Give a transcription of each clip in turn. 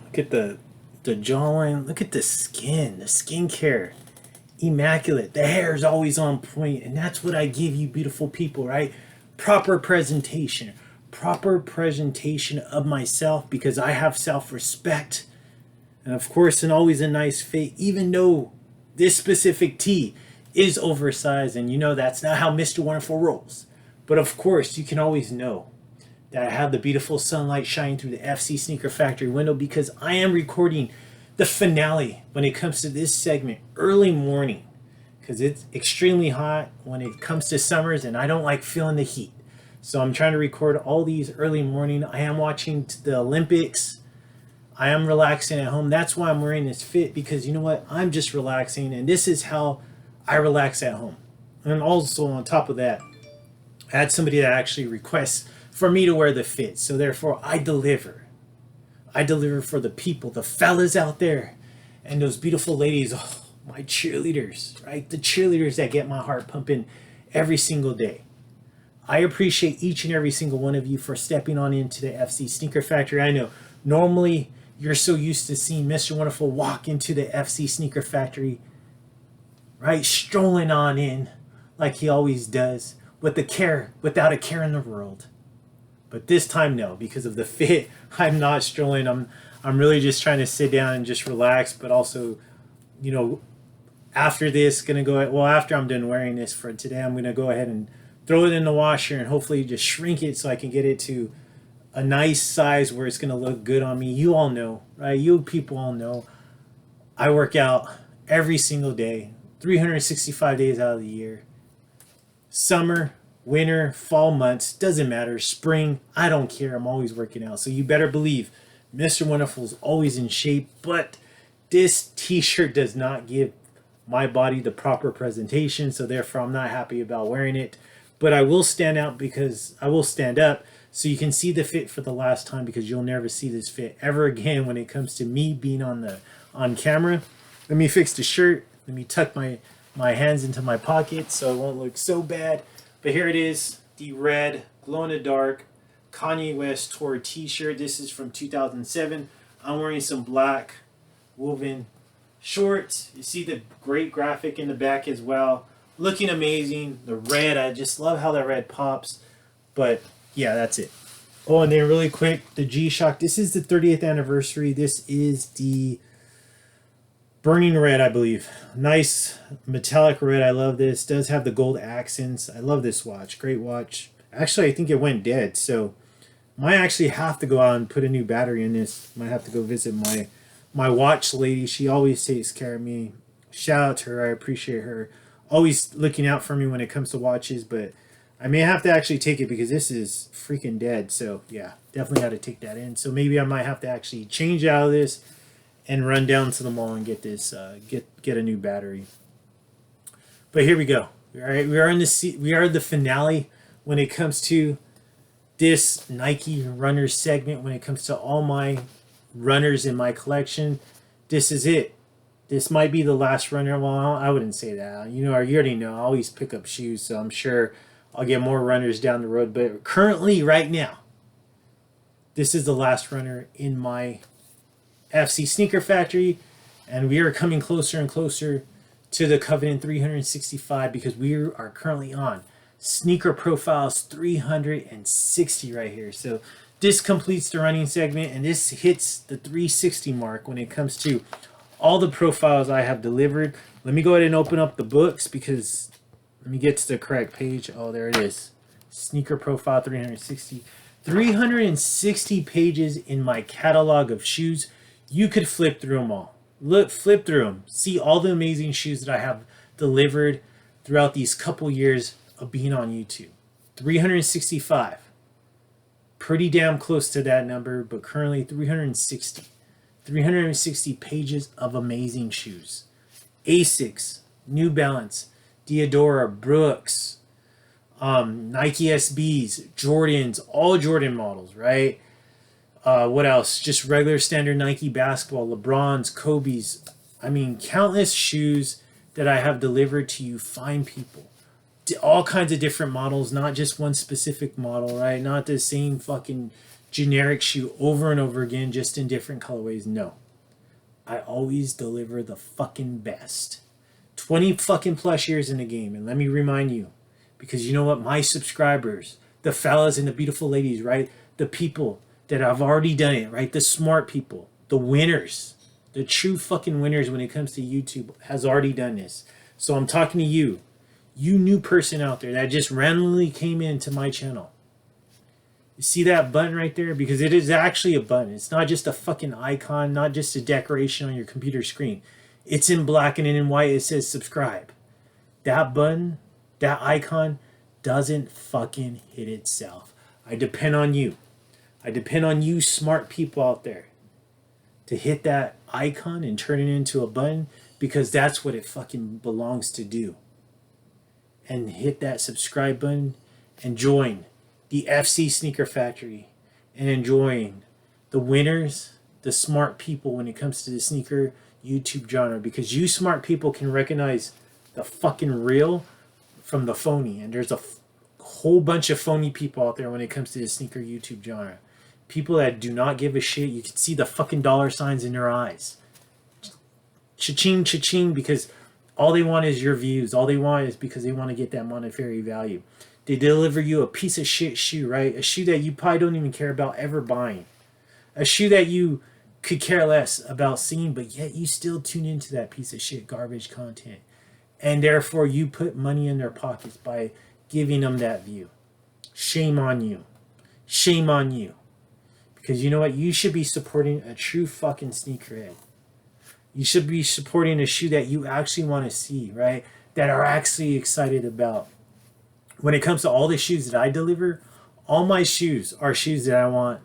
Look at the jawline. Look at the skin, the skincare. Immaculate. The hair is always on point, and that's what I give you, beautiful people, right? Proper presentation. Proper presentation of myself because I have self-respect. And of course, and always a nice fit, even though this specific tee is oversized, and you know that's not how Mr. Wonderful rolls. But of course, you can always know that I have the beautiful sunlight shining through the FC Sneaker Factory window because I am recording the finale when it comes to this segment early morning because it's extremely hot when it comes to summers and I don't like feeling the heat. So I'm trying to record all these early morning. I am watching the Olympics. I am relaxing at home. That's why I'm wearing this fit because you know what? I'm just relaxing and this is how I relax at home. And also on top of that, I had somebody that actually requests for me to wear the fit. So therefore I deliver. I deliver for the people, the fellas out there and those beautiful ladies, oh, my cheerleaders, right? The cheerleaders that get my heart pumping every single day. I appreciate each and every single one of you for stepping on into the FC Sneaker Factory. I know normally you're so used to seeing Mr. Wonderful walk into the FC Sneaker Factory, right? Strolling on in like he always does with the care, without a care in the world. But this time, no, because of the fit, I'm not strolling. I'm really just trying to sit down and just relax, but also, you know, after this, after I'm done wearing this for today, I'm going to go ahead and throw it in the washer and hopefully just shrink it so I can get it to a nice size where it's going to look good on me. You all know, right? You people all know I work out every single day, 365 days out of the year. Summer, winter, fall months, doesn't matter. Spring, I don't care. I'm always working out. So you better believe Mr. Wonderful is always in shape, but this t-shirt does not give my body the proper presentation, so therefore I'm not happy about wearing it. But I will stand out because I will stand up so you can see the fit for the last time because you'll never see this fit ever again when it comes to me being on camera. Let me fix the shirt. Let me tuck my hands into my pockets so it won't look so bad. But here it is, the red glow-in-the-dark Kanye West Tour t-shirt. This is from 2007. I'm wearing some black woven shorts. You see the great graphic in the back as well. Looking amazing. The red, I just love how that red pops. But yeah, that's it. Oh, and then really quick, the G-Shock. This is the 30th anniversary. This is the burning red, I believe. Nice metallic red. I love this. Does have the gold accents. I love this watch. Great watch. Actually, I think it went dead, so might actually have to go out and put a new battery in this. Might have to go visit my watch lady. She always takes care of me. Shout out to her. I appreciate her. Always looking out for me when it comes to watches, but I may have to actually take it because this is freaking dead. So yeah, definitely got to take that in. So maybe I might have to actually change out of this and run down to the mall and get this get a new battery. But here we go. All right, we are the finale when it comes to this Nike runners segment. When it comes to all my runners in my collection, this is it. This might be the last runner. Well, I wouldn't say that. You already know. I always pick up shoes, so I'm sure I'll get more runners down the road. But currently, right now, this is the last runner in my FC Sneaker Factory, and we are coming closer and closer to the Covenant 365 because we are currently on Sneaker Profiles 360 right here. So this completes the running segment, and this hits the 360 mark when it comes to all the profiles I have delivered. Let me go ahead and open up the books because let me get to the correct page. Oh, there it is. Sneaker Profile 360. 360 pages in my catalog of shoes. You could flip through them all. Flip through them. See all the amazing shoes that I have delivered throughout these couple years of being on YouTube. 365. Pretty damn close to that number, but currently 360. 360 pages of amazing shoes. Asics, New Balance, Diadora, Brooks, Nike SBs, Jordans, all Jordan models, right? What else? Just regular standard Nike basketball, LeBrons, Kobe's. I mean, countless shoes that I have delivered to you fine people. All kinds of different models, not just one specific model, right? Not the same fucking generic shoe over and over again, just in different colorways. No. I always deliver the fucking best. 20 fucking plus years in the game. And let me remind you, because you know what? My subscribers, the fellas and the beautiful ladies, right? The people that have already done it, right? The smart people, the winners, the true fucking winners when it comes to YouTube has already done this. So I'm talking to you, you new person out there that just randomly came into my channel. You see that button right there? Because it is actually a button. It's not just a fucking icon, not just a decoration on your computer screen. It's in black and in white. It says subscribe. That button, that icon doesn't fucking hit itself. I depend on you. I depend on you smart people out there to hit that icon and turn it into a button, because that's what it fucking belongs to do. And hit that subscribe button and join the FC Sneaker Factory and enjoying the winners, the smart people when it comes to the sneaker YouTube genre, because you smart people can recognize the fucking real from the phony, and there's a whole bunch of phony people out there when it comes to the sneaker YouTube genre. People that do not give a shit. You can see the fucking dollar signs in their eyes. Cha-ching, cha-ching, because all they want is your views. All they want is because they want to get that monetary value. They deliver you a piece of shit shoe, right? A shoe that you probably don't even care about ever buying. A shoe that you could care less about seeing, but yet you still tune into that piece of shit garbage content. And therefore you put money in their pockets by giving them that view. Shame on you. Shame on you. Because you know what? You should be supporting a true fucking sneakerhead. You should be supporting a shoe that you actually want to see, right? That are actually excited about. When it comes to all the shoes that I deliver, all my shoes are shoes that I want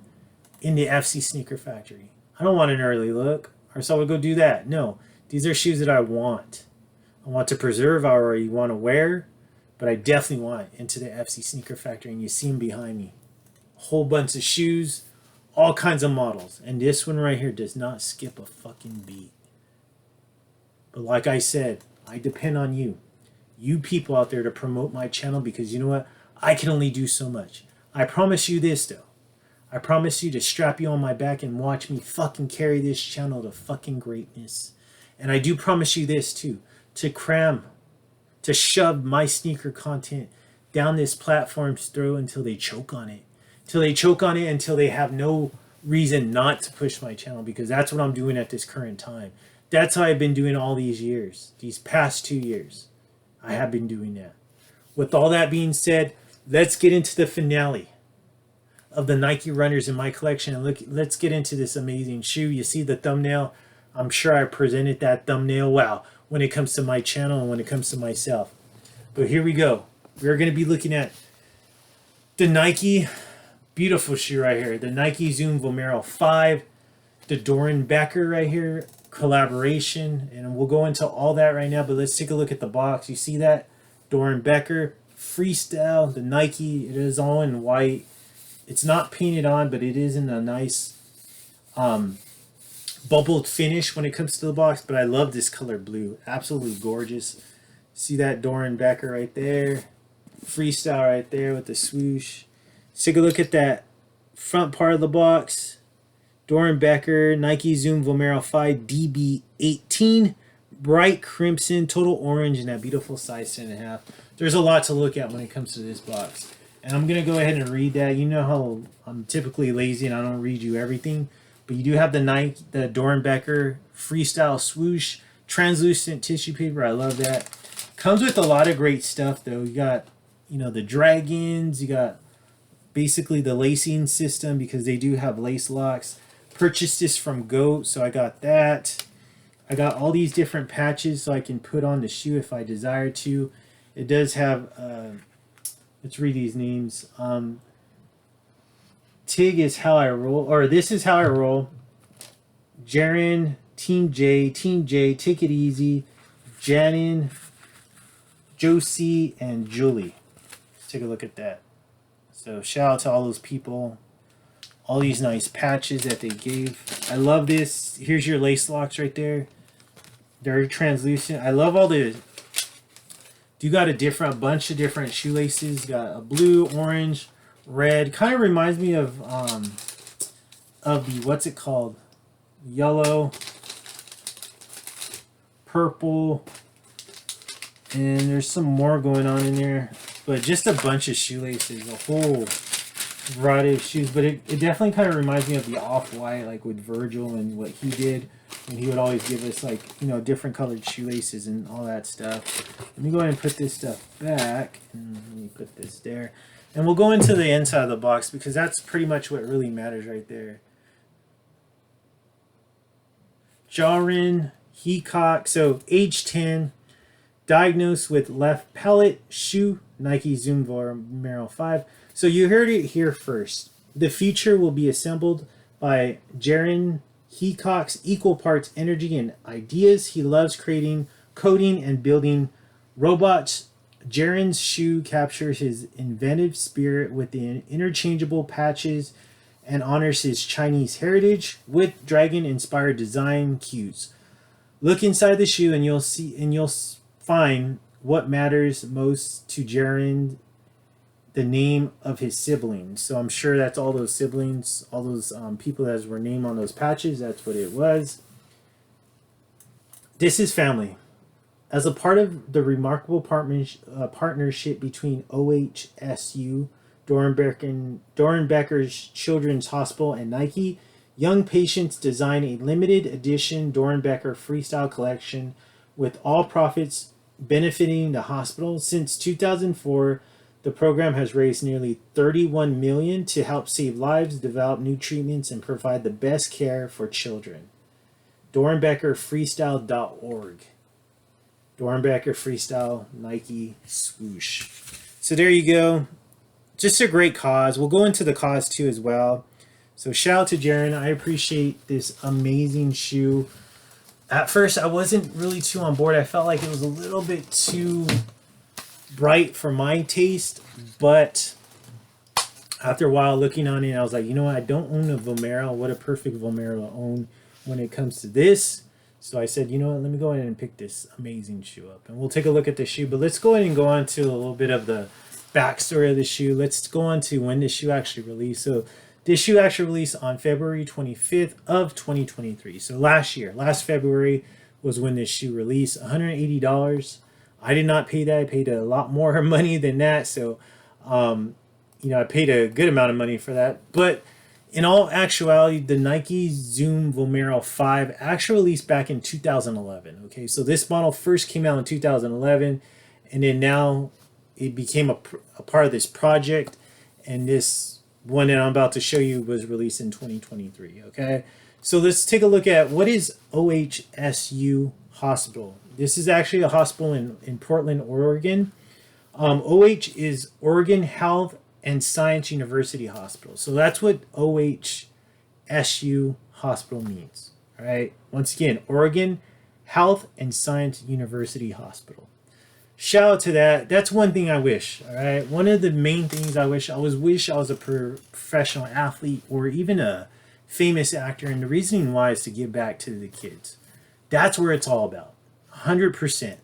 in the FC Sneaker Factory. I don't want an early look, or so I would go do that. No, these are shoes that I want. I want to preserve, I already want to wear, but I definitely want into the FC Sneaker Factory, and you see them behind me. A whole bunch of shoes, all kinds of models, and this one right here does not skip a fucking beat. But like I said, I depend on you. You people out there to promote my channel, because you know what? I can only do so much. I promise you this though. I promise you to strap you on my back and watch me fucking carry this channel to fucking greatness. And I do promise you this too. To shove my sneaker content down this platform's throat until they choke on it. Until they choke on it, until they have no reason not to push my channel, because that's what I'm doing at this current time. That's how I've been doing all these years. These past 2 years. I have been doing that. With all that being said, let's get into the finale of the Nike runners in my collection. And let's get into this amazing shoe. You see the thumbnail? I'm sure I presented that thumbnail well when it comes to my channel and when it comes to myself. But here we go. We're going to be looking at the Nike, beautiful shoe right here. The Nike Zoom Vomero 5. The Doernbecher right here. Collaboration, and we'll go into all that right now, but let's take a look at the box. You see that Doernbecher freestyle, the Nike, it is all in white. It's not painted on, but it is in a nice bubbled finish when it comes to the box. But I love this color blue, absolutely gorgeous. See that Doernbecher right there, freestyle right there with the swoosh. Let's take a look at that front part of the box. Doernbecher, Nike Zoom Vomero 5 DB18, bright crimson, total orange, and that beautiful size 10.5. There's a lot to look at when it comes to this box. And I'm going to go ahead and read that. You know how I'm typically lazy and I don't read you everything. But you do have the Doernbecher freestyle swoosh, translucent tissue paper. I love that. Comes with a lot of great stuff though. You got, you know, the dragons. You got basically the lacing system, because they do have lace locks. Purchased this from Goat, so I got that. I got all these different patches so I can put on the shoe if I desire to. It does have, let's read these names. Tig is how I roll, or this is how I roll. Jaren, Team J, Take It Easy, Janin, Josie, and Julie. Let's take a look at that. So shout out to all those people. All these nice patches that they gave. I love this. Here's your lace locks right there. They're translucent. I love all the... You got a bunch of different shoelaces. You got a blue, orange, red. Kind of reminds me of of the, what's it called? Yellow, purple, and there's some more going on in there. But just a bunch of shoelaces, a whole variety of shoes. But it definitely kind of reminds me of the Off-White, like with Virgil and what he did. And he would always give us, like, you know, different colored shoelaces and all that stuff. Let me go ahead and put this stuff back. And let me put this there. And we'll go into the inside of the box because that's pretty much what really matters right there. Jaren Heacock, so age 10, diagnosed with left palate shoe, Nike Zoom Vomero 5. So you heard it here first. The future will be assembled by Jaren Heacock's equal parts energy and ideas. He loves creating, coding, and building robots. Jaren's shoe captures his inventive spirit with the interchangeable patches and honors his Chinese heritage with dragon-inspired design cues. Look inside the shoe and you'll find what matters most to Jaren, the name of his siblings. So I'm sure that's all those siblings, all those people that were named on those patches. That's what it was. This is family. As a part of the remarkable partnership between OHSU, Doernbecher's Children's Hospital, and Nike, young patients design a limited edition Doernbecher Freestyle collection with all profits benefiting the hospital. Since 2004, the program has raised nearly $31 million to help save lives, develop new treatments, and provide the best care for children. DoernbecherFreestyle.org. Doernbecher Freestyle Nike swoosh. So there you go. Just a great cause. We'll go into the cause too as well. So shout out to Jaren. I appreciate this amazing shoe. At first, I wasn't really too on board. I felt like it was a little bit too bright for my taste, but after a while looking on it, I was like, you know what? I don't own a Vomero. What a perfect Vomero to own when it comes to this. So I said, you know what? Let me go ahead and pick this amazing shoe up, and we'll take a look at the shoe. But let's go ahead and go on to a little bit of the backstory of the shoe. Let's go on to when this shoe actually released. So this shoe actually released on February 25th of 2023. So last February was when this shoe released. $180. I did not pay that. I paid a lot more money than that. So, you know, I paid a good amount of money for that. But in all actuality, the Nike Zoom Vomero 5 actually released back in 2011. Okay, so this model first came out in 2011, and then now it became a part of this project, and this one that I'm about to show you was released in 2023. Okay, so let's take a look at what is OHSU Hospital. This is actually a hospital in Portland, Oregon. OH is Oregon Health and Science University Hospital. So that's what OHSU Hospital means. All right. Once again, Oregon Health and Science University Hospital. Shout out to that. That's one thing I wish. All right. One of the main things I wish I was a professional athlete or even a famous actor. And the reason why is to give back to the kids. That's where it's all about. 100%.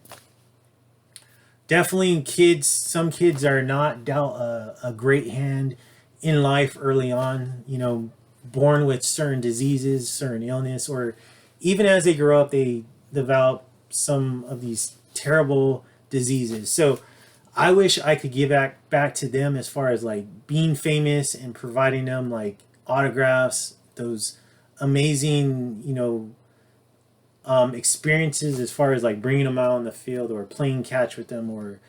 Definitely kids, some kids are not dealt a great hand in life early on, you know, born with certain diseases, certain illness, or even as they grow up, they develop some of these terrible diseases. So I wish I could give back to them as far as like being famous and providing them like autographs, those amazing, you know, experiences as far as like bringing them out on the field or playing catch with them or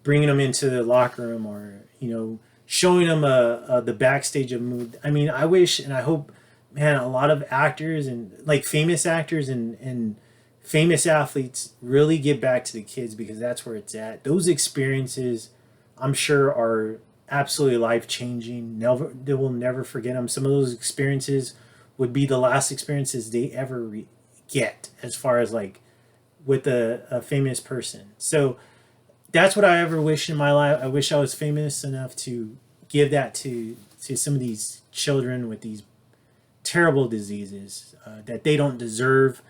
bringing them into the locker room or, you know, showing them the backstage of mood. I mean, I wish and I hope, man, a lot of actors and like famous actors and famous athletes really get back to the kids because that's where it's at. Those experiences, I'm sure, are absolutely life-changing. They will never forget them. Some of those experiences would be the last experiences they ever get as far as like with a famous person. So that's what I ever wish in my life. I wish I was famous enough to give that to some of these children with these terrible diseases that they don't deserve,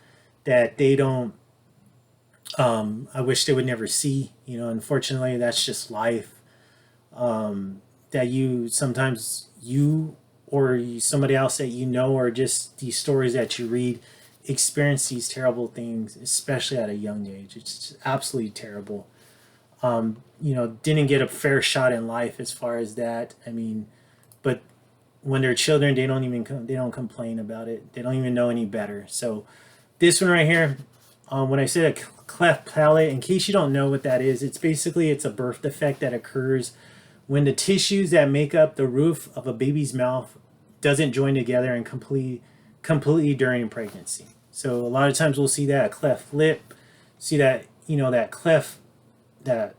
that they don't I wish they would never see. You know, unfortunately that's just life. That you sometimes you or somebody else that you know, or just these stories that you read, experience these terrible things, especially at a young age. It's just absolutely terrible. Didn't get a fair shot in life as far as that. I mean, but when they're children, they don't complain about it. They don't even know any better. So this one right here, when I say a cleft palate, in case you don't know what that is, it's a birth defect that occurs when the tissues that make up the roof of a baby's mouth doesn't join together and completely during pregnancy. So a lot of times we'll see that a cleft lip, see that that cleft, that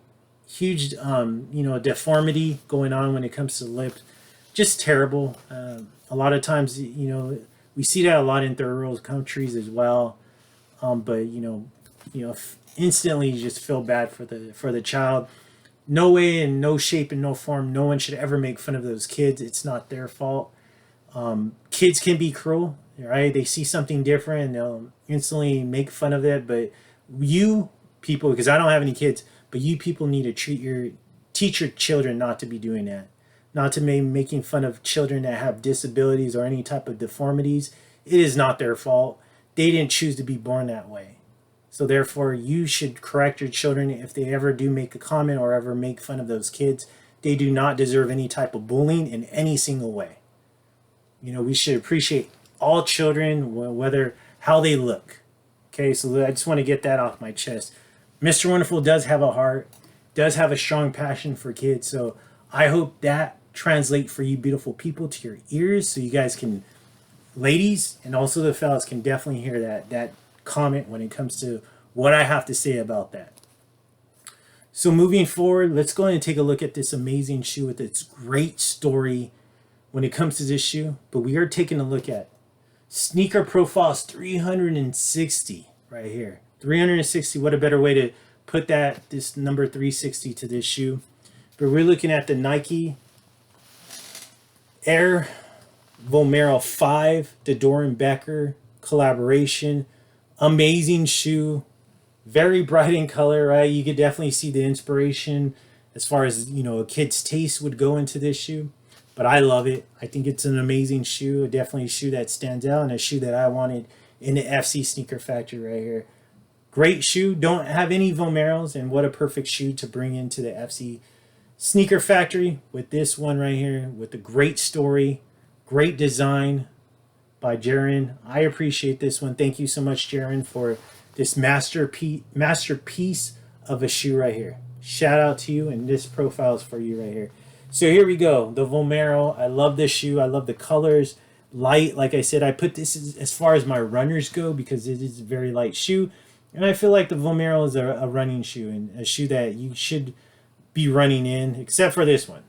huge deformity going on when it comes to the lips. Just terrible. A lot of times we see that a lot in third world countries as well. But instantly you just feel bad for the child. No way, in no shape and no form, no one should ever make fun of those kids. It's not their fault. Kids can be cruel, right? They see something different and they'll instantly make fun of it. But you people, because I don't have any kids, but you people need to teach your children not to be doing that, not to be making fun of children that have disabilities or any type of deformities. It is not their fault. They didn't choose to be born that way. So therefore, you should correct your children if they ever do make a comment or ever make fun of those kids. They do not deserve any type of bullying in any single way. We should appreciate all children, whether how they look. Okay, so I just want to get that off my chest. Mr. Wonderful does have a heart, does have a strong passion for kids. So I hope that translates for you beautiful people to your ears, so you guys can, ladies and also the fellas, can definitely hear that comment when it comes to what I have to say about that. So moving forward, let's go ahead and take a look at this amazing shoe with its great story when it comes to this shoe. But we are taking a look at Sneaker Profiles 360 right here. 360, what a better way to put that, this number 360 to this shoe. But we're looking at the Nike Air Vomero 5, the Doernbecher collaboration. Amazing shoe, very bright in color, right? You could definitely see the inspiration as far as a kid's taste would go into this shoe. But I love it. I think it's an amazing shoe, definitely a shoe that stands out, and a shoe that I wanted in the FC Sneaker Factory right here. Great shoe. Don't have any Vomeros, and what a perfect shoe to bring into the FC Sneaker Factory with this one right here, with a great story, great design by Jaron. I appreciate this one. Thank you so much, Jaron, for this masterpiece of a shoe right here. Shout out to you, and this profile is for you right here. So here we go, the Vomero. I love this shoe. I love the colors. Light, like I said, I put this as far as my runners go because it is a very light shoe. And I feel like the Vomero is a running shoe, and a shoe that you should be running in, except for this one.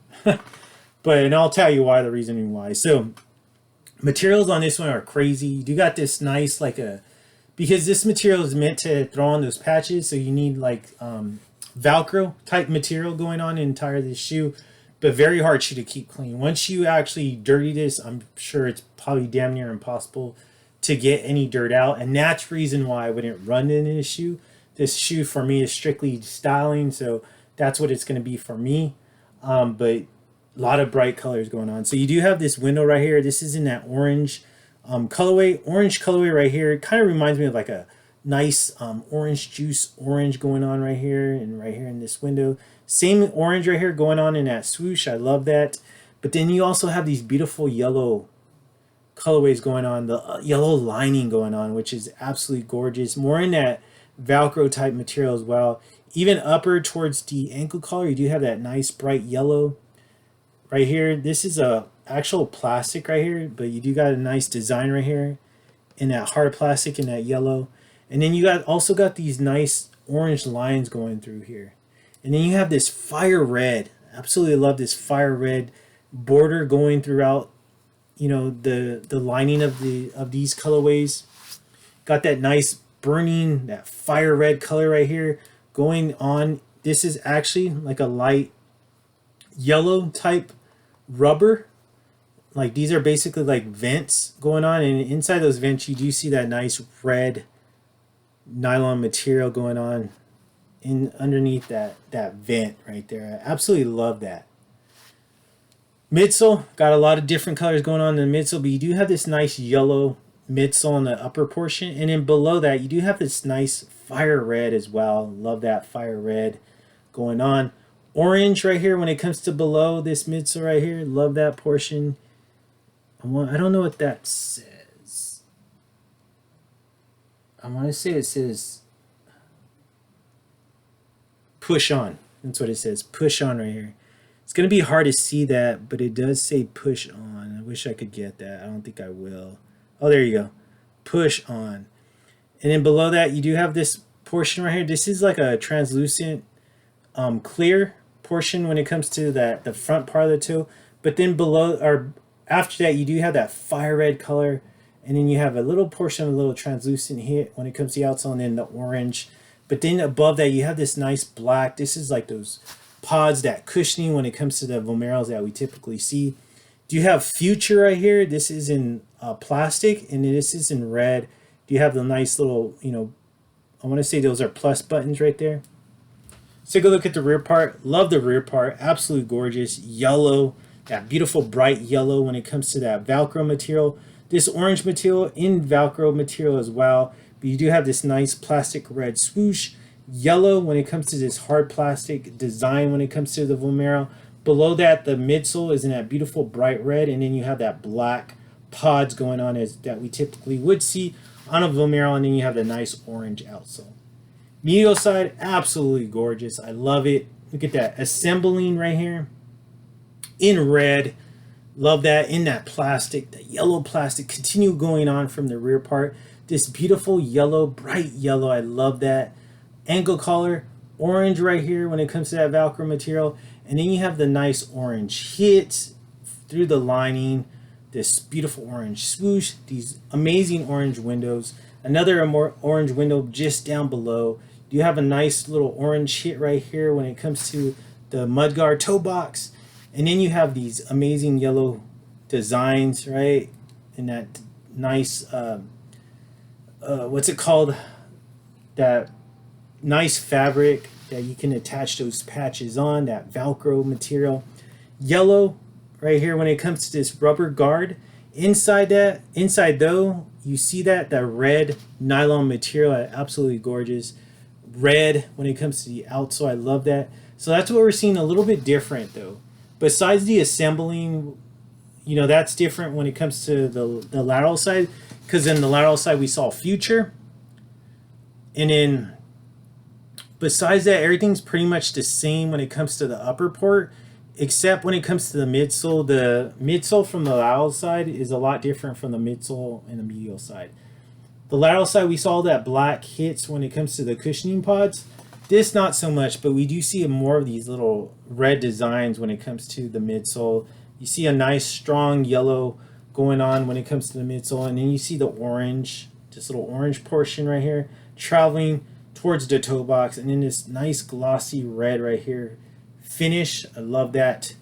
And I'll tell you why, the reasoning why. So materials on this one are crazy. You got this nice, because this material is meant to throw on those patches, so you need Velcro type material going on in the entire of this shoe, but very hard shoe to keep clean. Once you actually dirty this, I'm sure it's probably damn near impossible to get any dirt out, and that's the reason why I wouldn't run in this shoe. This shoe for me is strictly styling, so that's what it's going to be for me. But a lot of bright colors going on. So you do have this window right here. This is in that orange colorway. Orange colorway right here. It kind of reminds me of like a nice orange juice orange going on right here and right here in this window. Same orange right here going on in that swoosh. I love that. But then you also have these beautiful yellow colorways going on, the yellow lining going on, which is absolutely gorgeous. More in that Velcro type material as well. Even upper towards the ankle collar, you do have that nice bright yellow right here. This is a actual plastic right here, but you do got a nice design right here in that hard plastic in that yellow. And then you also got these nice orange lines going through here. And then you have this fire red. Absolutely love this fire red border going throughout, the lining of these colorways. Got that nice burning, that fire red color right here going on. This is actually like a light yellow type rubber. Like these are basically like vents going on, and inside those vents you do see that nice red nylon material going on in underneath that vent right there. I absolutely love that. Midsole, got a lot of different colors going on in the midsole, but you do have this nice yellow midsole on the upper portion. And then below that, you do have this nice fire red as well. Love that fire red going on. Orange right here when it comes to below this midsole right here. Love that portion. I don't know what that says. I want to say it says push on. That's what it says. Push on right here. It's going to be hard to see that, but it does say push on. I wish I could get that. I don't think I will. Oh, there you go. Push on. And then below that, you do have this portion right here. This is like a translucent clear portion when it comes to the front part of the toe. But then below, or after that, you do have that fire red color. And then you have a little portion of a little translucent hit when it comes to the outsole, and then the orange. But then above that, you have this nice black. This is like those pods, that cushioning when it comes to the Vomeros that we typically see. Do you have Future right here? This is in plastic, and this is in red. Do you have the nice little, I want to say those are plus buttons right there. Let's take a look at the rear part. Love the rear part. Absolutely gorgeous. Yellow, that beautiful bright yellow when it comes to that Velcro material. This orange material in Velcro material as well. But you do have this nice plastic red swoosh. Yellow when it comes to this hard plastic design when it comes to the Vomero. Below that, the midsole is in that beautiful bright red, and then you have that black pods going on as that we typically would see on a Vomero, and then you have the nice orange outsole. Medial side, absolutely gorgeous. I love it. Look at that assembling right here in red. Love that in that plastic, the yellow plastic. Continue going on from the rear part. This beautiful yellow, bright yellow. I love that. Ankle collar, orange right here when it comes to that Velcro material. And then you have the nice orange hit through the lining. This beautiful orange swoosh. These amazing orange windows. Another more orange window just down below. You have a nice little orange hit right here when it comes to the mudguard toe box. And then you have these amazing yellow designs, right? And that nice, what's it called? That nice fabric that you can attach those patches on, that Velcro material. Yellow right here when it comes to this rubber guard. Inside though, you see that red nylon material, absolutely gorgeous. Red when it comes to the outsole, I love that. So that's what we're seeing a little bit different though. Besides the assembling, that's different when it comes to the lateral side, because in the lateral side we saw Future. And then besides that, everything's pretty much the same when it comes to the upper part, except when it comes to the midsole. The midsole from the lateral side is a lot different from the midsole and the medial side. The lateral side, we saw that black hits when it comes to the cushioning pods. This not so much, but we do see more of these little red designs when it comes to the midsole. You see a nice strong yellow going on when it comes to the midsole, and then you see the orange, this little orange portion right here, traveling towards the toe box, and then this nice glossy red right here finish. I love that.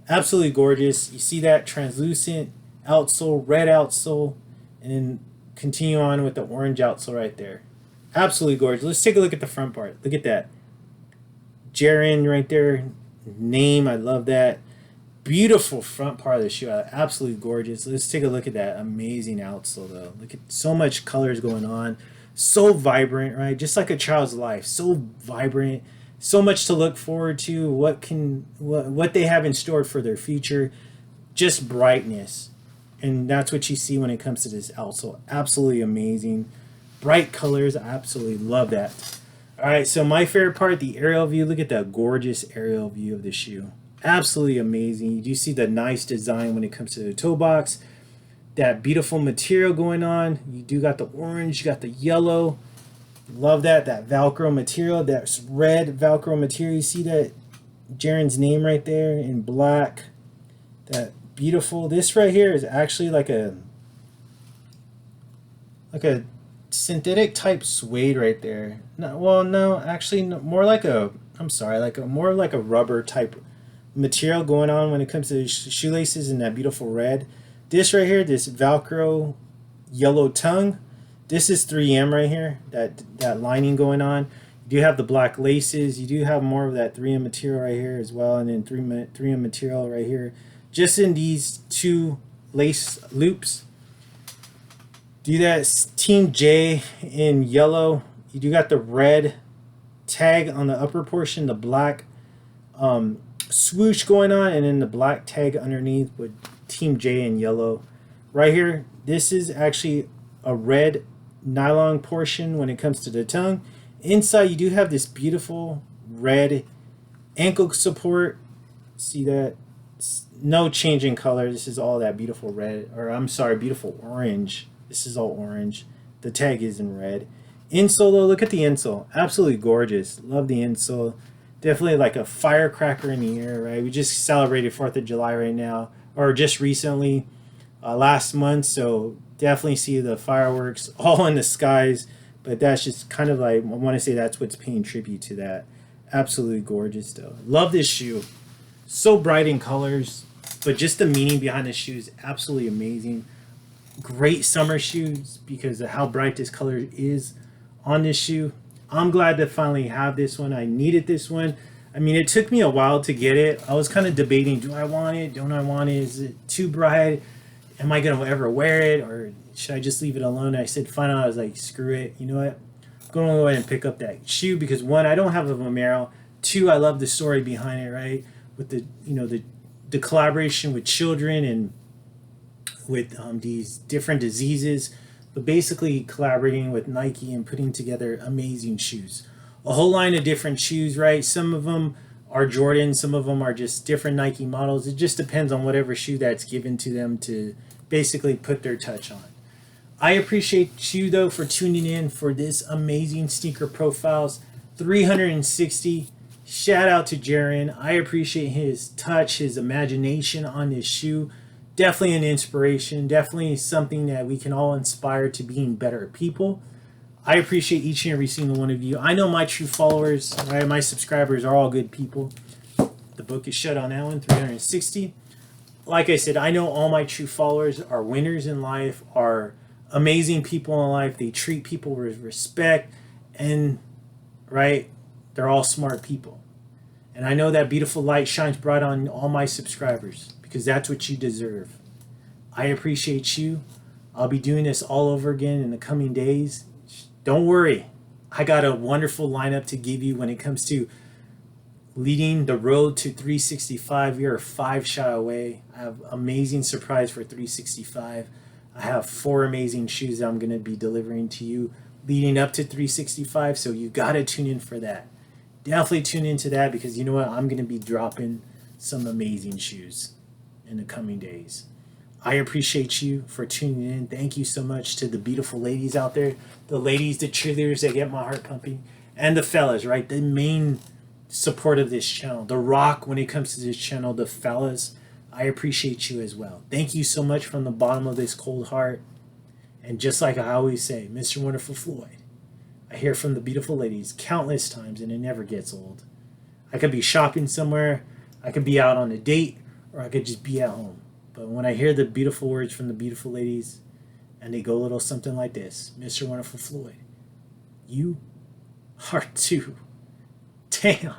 Absolutely gorgeous. You see that translucent outsole, red outsole, and then continue on with the orange outsole right there. Absolutely gorgeous. Let's take a look at the front part. Look at that. Jaren right there. Name. I love that. Beautiful front part of the shoe. Absolutely gorgeous. Let's take a look at that amazing outsole though. Look at so much colors going on. So vibrant, right? Just like a child's life. So vibrant. So much to look forward to. What they have in store for their future. Just brightness. And that's what you see when it comes to this outsole. Absolutely amazing. Bright colors. I absolutely love that. All right, so my favorite part, the aerial view. Look at that gorgeous aerial view of the shoe. Absolutely amazing. You do see the nice design when it comes to the toe box. That beautiful material going on. You do got the orange, you got the yellow. Love that Velcro material. That's red Velcro material. You see that Jaren's name right there in black. That beautiful. This right here is actually like a synthetic type suede right there. No, actually more like more like a rubber type material going on when it comes to the shoelaces in that beautiful red. This right here, this Velcro yellow tongue, this is 3M right here, that lining going on. You do have the black laces. You do have more of that 3M material right here as well, and then 3M material right here just in these two lace loops. Do that Team J in yellow. You do got the red tag on the upper portion, the black swoosh going on, and then the black tag underneath with Team J in yellow. Right here, this is actually a red nylon portion when it comes to the tongue. Inside, you do have this beautiful red ankle support. See that? No change in color. This is all that beautiful red, or I'm sorry, beautiful orange. This is all orange. The tag is in red. Insole though, look at the insole. Absolutely gorgeous. Love the insole. Definitely like a firecracker in the air, right? We just celebrated 4th of July right now, or just recently, last month. So definitely see the fireworks all in the skies. But that's just kind of like, I want to say that's what's paying tribute to that. Absolutely gorgeous though. Love this shoe. So bright in colors, but just the meaning behind the shoe is absolutely amazing. Great summer shoes because of how bright this color is on this shoe. I'm glad to finally have this one. I needed this one. I mean, it took me a while to get it. I was kind of debating, do I want it? Don't I want it? Is it too bright? Am I going to ever wear it? Or should I just leave it alone? I said, finally, I was like, screw it. You know what? I'm going to go ahead and pick up that shoe because one, I don't have a Vomero. Two, I love the story behind it, right? With the, you know, the collaboration with children and with these different diseases, but basically collaborating with Nike and putting together amazing shoes. A whole line of different shoes, right? Some of them are Jordan, some of them are just different Nike models. It just depends on whatever shoe that's given to them to basically put their touch on. I appreciate you though for tuning in for this amazing sneaker profiles 360. Shout out to Jaren. I appreciate his touch, his imagination on this shoe. Definitely an inspiration. Definitely something that we can all inspire to being better people. I appreciate each and every single one of you. I know my true followers, right? My subscribers are all good people. The book is shut on that one, 360. Like I said, I know all my true followers are winners in life, are amazing people in life. They treat people with respect, and right, they're all smart people. And I know that beautiful light shines bright on all my subscribers because that's what you deserve. I appreciate you. I'll be doing this all over again in the coming days. Don't worry. I got a wonderful lineup to give you when it comes to leading the road to 365. We are 5 shot away. I have amazing surprise for 365. I have 4 amazing shoes that I'm going to be delivering to you leading up to 365. So you got to tune in for that. Definitely tune into that because you know what? I'm going to be dropping some amazing shoes in the coming days. I appreciate you for tuning in. Thank you so much to the beautiful ladies out there, the ladies, the cheerleaders that get my heart pumping, and the fellas, right? The main support of this channel, the rock when it comes to this channel, the fellas. I appreciate you as well. Thank you so much from the bottom of this cold heart. And just like I always say, Mr. Wonderful Floyd, I hear from the beautiful ladies countless times and it never gets old. I could be shopping somewhere, I could be out on a date, or I could just be at home. But when I hear the beautiful words from the beautiful ladies and they go a little something like this, Mr. Wonderful Floyd, you are too damn